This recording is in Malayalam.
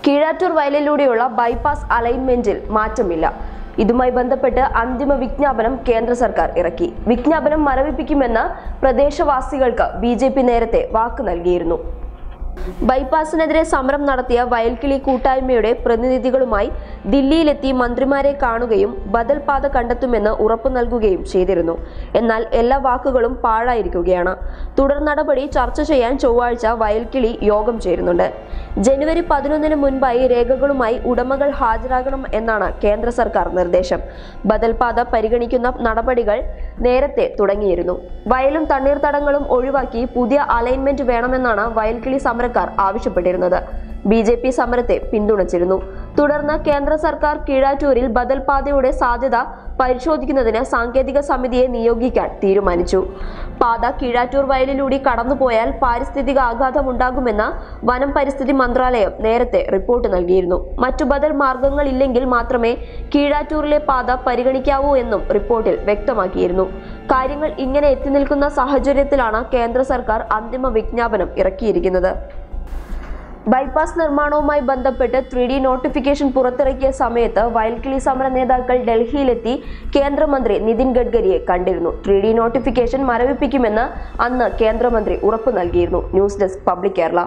കീഴാറ്റൂർ വയലിലൂടെയുള്ള ബൈപ്പാസ് അലൈൻമെന്റിൽ മാറ്റമില്ല. ഇതുമായി ബന്ധപ്പെട്ട് അന്തിമ വിജ്ഞാപനം കേന്ദ്ര സർക്കാർ ഇറക്കി. വിജ്ഞാപനം മരവിപ്പിക്കുമെന്ന് പ്രദേശവാസികൾക്ക് ബിജെപി നേരത്തെ വാക്ക് നൽകിയിരുന്നു. ബൈപ്പാസിനെതിരെ സമരം നടത്തിയ വയൽക്കിളി കൂട്ടായ്മയുടെ പ്രതിനിധികളുമായി ദില്ലിയിലെത്തി മന്ത്രിമാരെ കാണുകയും ബദൽ പാത കണ്ടെത്തുമെന്ന് ഉറപ്പു നൽകുകയും ചെയ്തിരുന്നു. എന്നാൽ എല്ലാ വാക്കുകളും പാഴായിരിക്കുകയാണ്. തുടർ നടപടി ചർച്ച ചെയ്യാൻ ചൊവ്വാഴ്ച വയൽക്കിളി യോഗം ചേരുന്നുണ്ട്. ജനുവരി 11 മുൻപായി രേഖകളുമായി ഉടമകൾ ഹാജരാകണം എന്നാണ് കേന്ദ്ര സർക്കാർ നിർദ്ദേശം. ബദൽ പാത പരിഗണിക്കുന്ന നടപടികൾ നേരത്തെ തുടങ്ങിയിരുന്നു. വയലും തണ്ണീർത്തടങ്ങളും ഒഴിവാക്കി പുതിയ അലൈൻമെന്റ് വേണമെന്നാണ് വയൽക്കിളി സമരക്കാർ ആവശ്യപ്പെട്ടിരുന്നത്. ബിജെപി സമരത്തെ പിന്തുണച്ചിരുന്നു. തുടർന്ന് കേന്ദ്ര സർക്കാർ കീഴാറ്റൂരിൽ ബദൽ പാതയുടെ സാധ്യത പരിശോധിക്കുന്നതിന് സാങ്കേതിക സമിതിയെ നിയോഗിക്കാൻ തീരുമാനിച്ചു. പാത കീഴാറ്റൂർ വയലിലൂടെ കടന്നുപോയാൽ പാരിസ്ഥിതിക ആഘാതമുണ്ടാകുമെന്ന് വനം പരിസ്ഥിതി മന്ത്രാലയം നേരത്തെ റിപ്പോർട്ട് നൽകിയിരുന്നു. മറ്റു ബദൽ മാർഗങ്ങളില്ലെങ്കിൽ മാത്രമേ കീഴാറ്റൂരിലെ പാത പരിഗണിക്കാവൂ എന്നും റിപ്പോർട്ടിൽ വ്യക്തമാക്കിയിരുന്നു. കാര്യങ്ങൾ ഇങ്ങനെ എത്തി നിൽക്കുന്ന സാഹചര്യത്തിലാണ് കേന്ദ്ര സർക്കാർ അന്തിമ വിജ്ഞാപനം ഇറക്കിയിരിക്കുന്നത്. ബൈപ്പാസ് നിർമ്മാണവുമായി ബന്ധപ്പെട്ട് 3D നോട്ടിഫിക്കേഷൻ പുറത്തിറക്കിയ സമയത്ത് വയൽക്കിളി സമര നേതാക്കൾ ഡൽഹിയിലെത്തി കേന്ദ്രമന്ത്രി നിതിൻ ഗഡ്കരിയെ കണ്ടിരുന്നു. 3D നോട്ടിഫിക്കേഷൻ മരവിപ്പിക്കുമെന്ന് അന്ന് കേന്ദ്രമന്ത്രി ഉറപ്പു നൽകിയിരുന്നു. News desk public Kerala.